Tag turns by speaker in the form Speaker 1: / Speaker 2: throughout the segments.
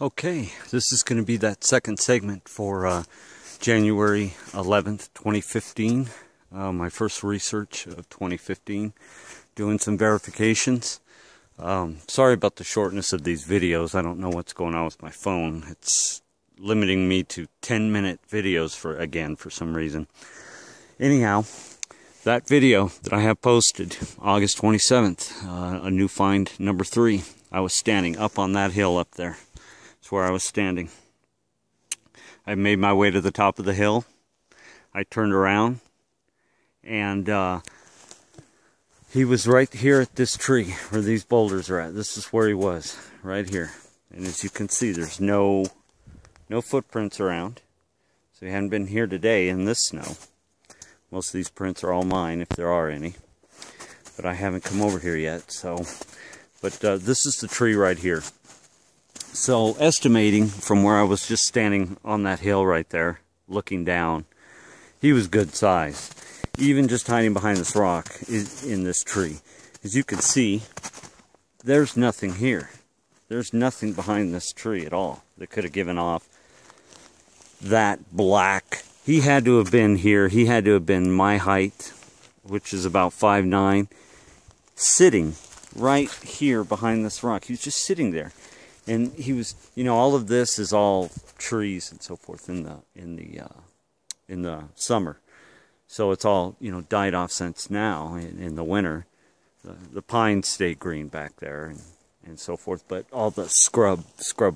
Speaker 1: Okay, this is going to be that second segment for January 11th, 2015. My first research of 2015. Doing some verifications. Sorry about the shortness of these videos. I don't know what's going on with my phone. It's limiting me to 10-minute videos for some reason. Anyhow, that video that I have posted, August 27th, a new find number 3. I was standing up on that hill up there. That's where I was standing. I made my way to the top of the hill. I turned around, and he was right here at this tree where these boulders are at. This is where he was, right here. And as you can see, there's no footprints around. So he hadn't been here today in this snow. Most of these prints are all mine, if there are any. But I haven't come over here yet, so. But this is the tree right here. So, estimating from where I was just standing on that hill right there, looking down, he was good size. Even just hiding behind this rock in this tree. As you can see, there's nothing here. There's nothing behind this tree at all that could have given off that black. He had to have been here. He had to have been my height, which is about 5'9", sitting right here behind this rock. He was just sitting there. And he was, you know, all of this is all trees and so forth in the summer. So it's all, you know, died off since now in the winter. The pines stay green back there and so forth. But all the scrub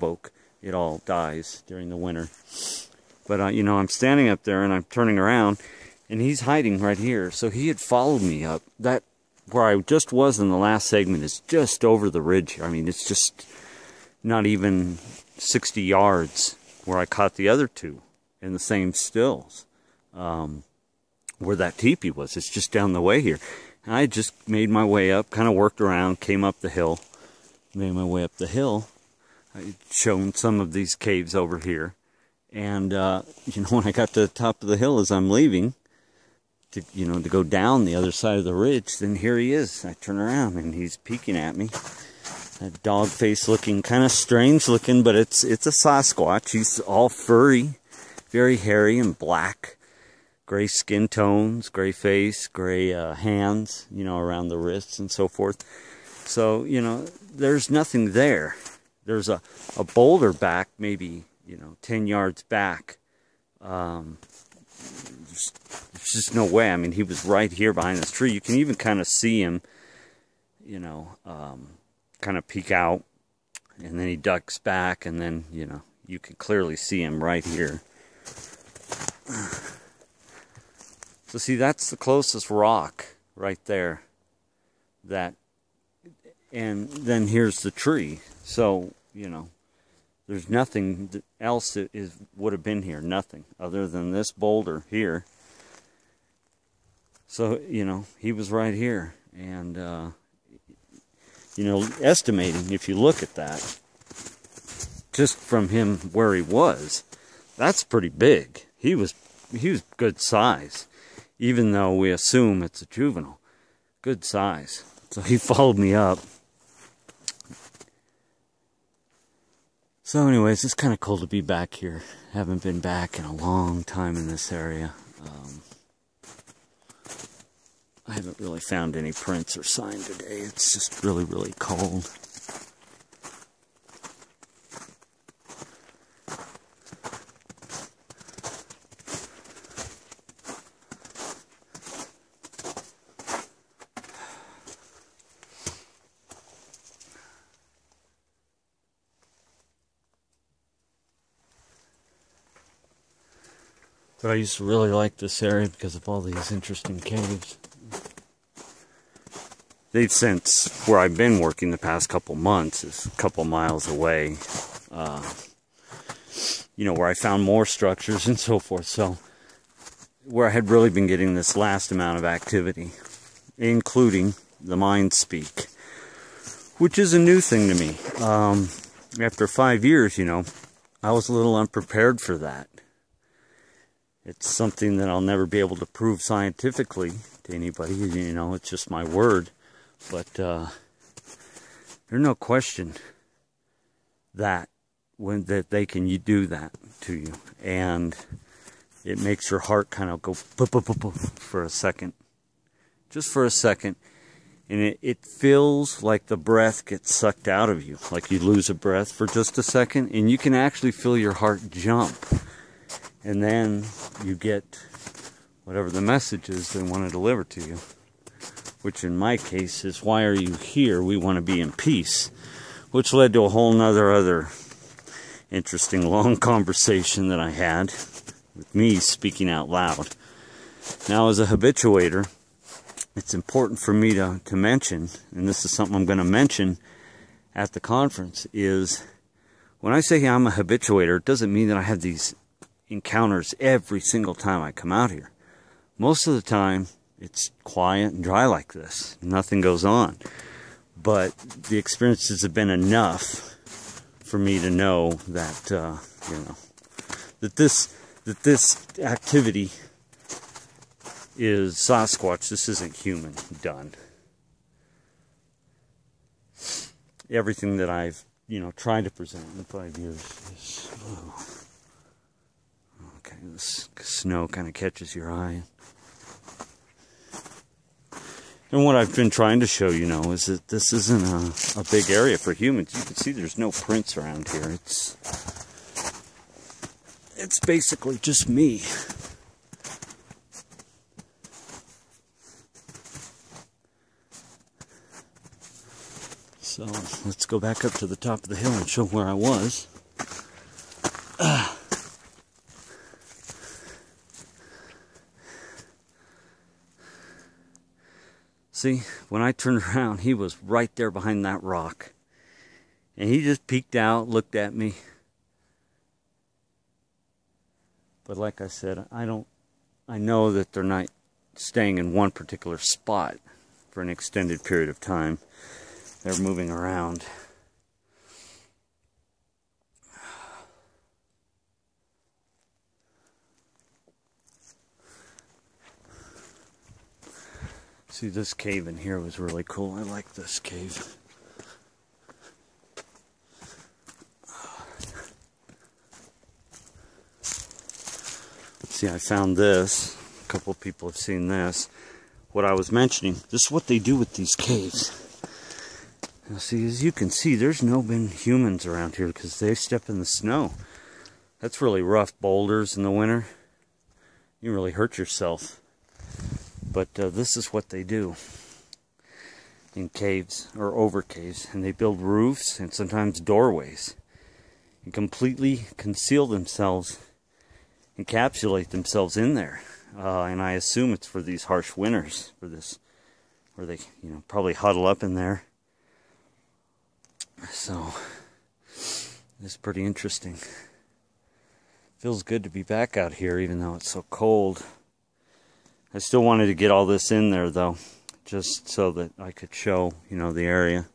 Speaker 1: oak, it all dies during the winter. But, you know, I'm standing up there and I'm turning around and he's hiding right here. So he had followed me up. That, where I just was in the last segment is just over the ridge here. I mean, it's just not even 60 yards where I caught the other two in the same stills. Where that teepee was. It's just down the way here. And I just made my way up, kind of worked around, came up the hill, made my way up the hill. I'd shown some of these caves over here. And, you know, when I got to the top of the hill as I'm leaving, to go down the other side of the ridge, then here he is. I turn around and he's peeking at me. That dog face looking, kind of strange looking, but it's a Sasquatch. He's all furry, very hairy and black. Gray skin tones, gray face, gray hands, you know, around the wrists and so forth. So, you know, there's nothing there. There's a boulder back, maybe, you know, 10 yards back. There's just no way. I mean, he was right here behind this tree. You can even kind of see him, you know, kind of peek out. And then he ducks back, and then, you know, you can clearly see him right here. So see, that's the closest rock right there. And then here's the tree. So, you know, there's nothing else that would have been here. Nothing other than this boulder here. So, you know, he was right here. And, you know, estimating, if you look at that, just from him where he was, that's pretty big. He was good size. Even though we assume it's a juvenile. Good size. So he followed me up. So anyways, it's kind of cool to be back here. Haven't been back in a long time in this area. I haven't really found any prints or sign today. It's just really, really cold. But I used to really like this area because of all these interesting caves. They've since, where I've been working the past couple months, is a couple miles away. You know, where I found more structures and so forth. So, where I had really been getting this last amount of activity, including the mind speak, which is a new thing to me. After 5 years, you know, I was a little unprepared for that. It's something that I'll never be able to prove scientifically to anybody, you know, it's just my word. But there's no question that that they can do that to you, and it makes your heart kind of go for a second, just for a second, and it feels like the breath gets sucked out of you, like you lose a breath for just a second, and you can actually feel your heart jump, and then you get whatever the message is they want to deliver to you, which in my case is, why are you here? We want to be in peace, which led to a whole other interesting long conversation that I had with me speaking out loud. Now, as a habituator, it's important for me to mention, and this is something I'm going to mention at the conference, is when I say I'm a habituator, it doesn't mean that I have these encounters every single time I come out here. Most of the time, it's quiet and dry like this. Nothing goes on. But the experiences have been enough for me to know that, that this activity is Sasquatch. This isn't human done. Everything that I've, tried to present in 5 years is, okay, this snow kind of catches your eye. And what I've been trying to show is that this isn't a big area for humans. You can see there's no prints around here. It's basically just me. So let's go back up to the top of the hill and show where I was. See, when I turned around, he was right there behind that rock. And he just peeked out, looked at me. But like I said, I know that they're not staying in one particular spot for an extended period of time. They're moving around. See, this cave in here was really cool. I like this cave. See, I found this. A couple of people have seen this. What I was mentioning, this is what they do with these caves. Now see, as you can see, there's been humans around here because they step in the snow. That's really rough boulders in the winter. You really hurt yourself. But this is what they do in caves or over caves. And they build roofs and sometimes doorways and completely conceal themselves, encapsulate themselves in there. And I assume it's for these harsh winters, for this, where they, probably huddle up in there. So, it's pretty interesting. Feels good to be back out here, even though it's so cold. I still wanted to get all this in there, though, just so that I could show, the area.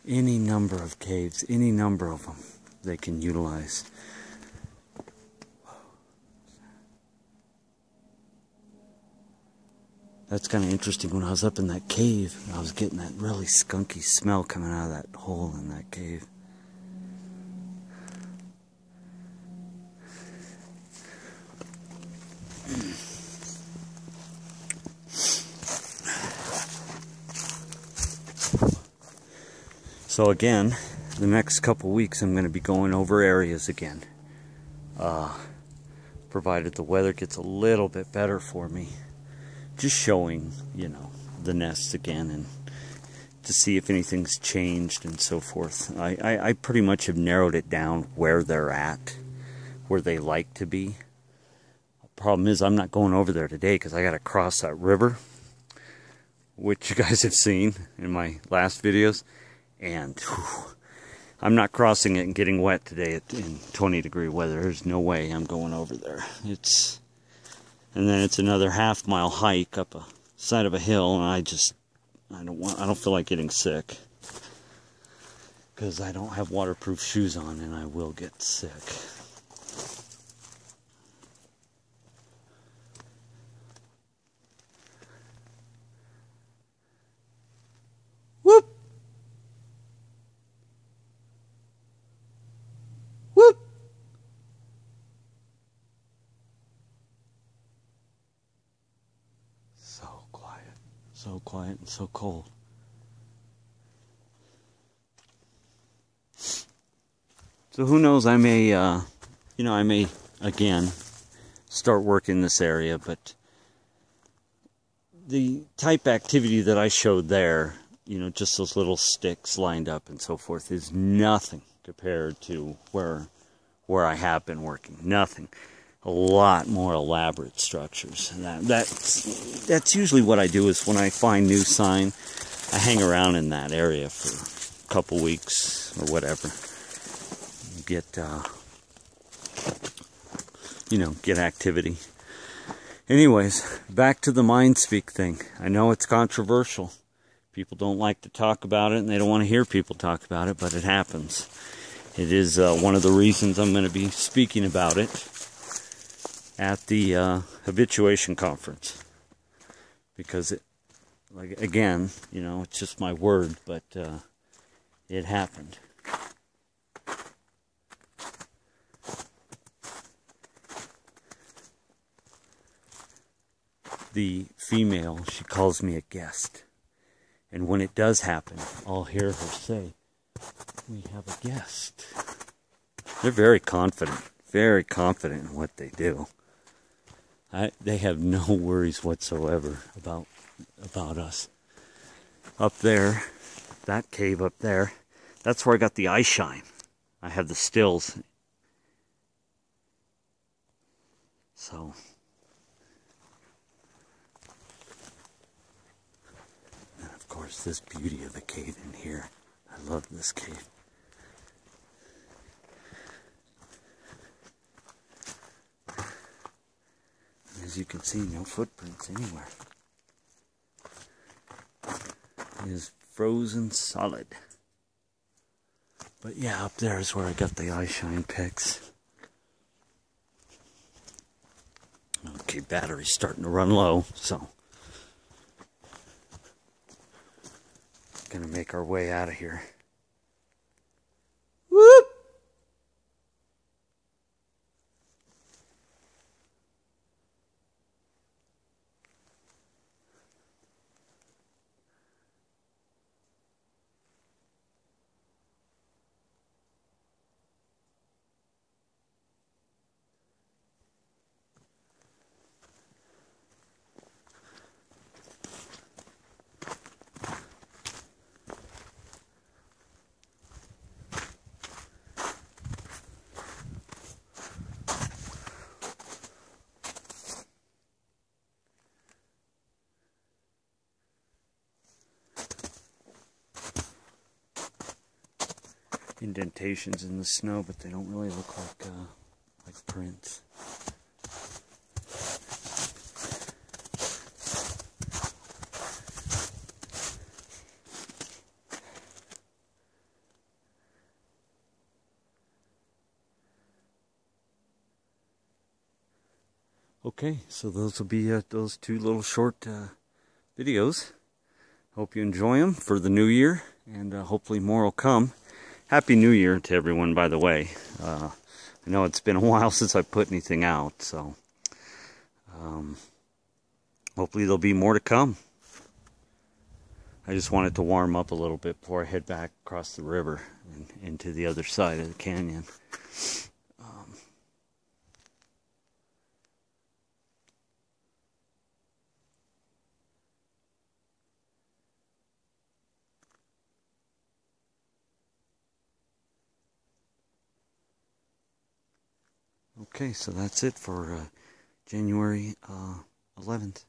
Speaker 1: Any number of caves, any number of them they can utilize. That's kind of interesting. When I was up in that cave, I was getting that really skunky smell coming out of that hole in that cave. So again, the next couple weeks I'm going to be going over areas again. Provided the weather gets a little bit better for me. Just showing, the nests again and to see if anything's changed and so forth. I pretty much have narrowed it down where they're at, where they like to be. The problem is I'm not going over there today because I got to cross that river, which you guys have seen in my last videos. And I'm not crossing it and getting wet today in 20-degree weather. There's no way I'm going over there. And then it's another half-mile hike up a side of a hill, and I don't feel like getting sick because I don't have waterproof shoes on, and I will get sick. So quiet and so cold. So who knows, I may, I may again start working this area, but the type activity that I showed there, just those little sticks lined up and so forth, is nothing compared to where I have been working. Nothing. A lot more elaborate structures. And that's usually what I do, is when I find new sign, I hang around in that area for a couple weeks or whatever. Get get activity. Anyways, back to the mind speak thing. I know it's controversial. People don't like to talk about it, and they don't want to hear people talk about it, but it happens. It is one of the reasons I'm going to be speaking about it at the habituation conference. Because, again, it's just my word, but it happened. The female, she calls me a guest. And when it does happen, I'll hear her say, "We have a guest." They're very confident in what they do. They have no worries whatsoever about us. Up there, that cave up there, that's where I got the eye shine. I have the stills. So... of course, this beauty of a cave in here. I love this cave. As you can see, no footprints anywhere. It is frozen solid. But yeah, up there is where I got the eye shine pics. Okay, battery's starting to run low, so gonna make our way out of here. Whoop! Indentations in the snow, but they don't really look like prints. Okay, so those will be those two little short videos. Hope you enjoy them for the new year, and hopefully more will come. Happy New Year to everyone, by the way. I know it's been a while since I put anything out, so hopefully there'll be more to come. I just wanted to warm up a little bit before I head back across the river and into the other side of the canyon. Okay, so that's it for January 11th.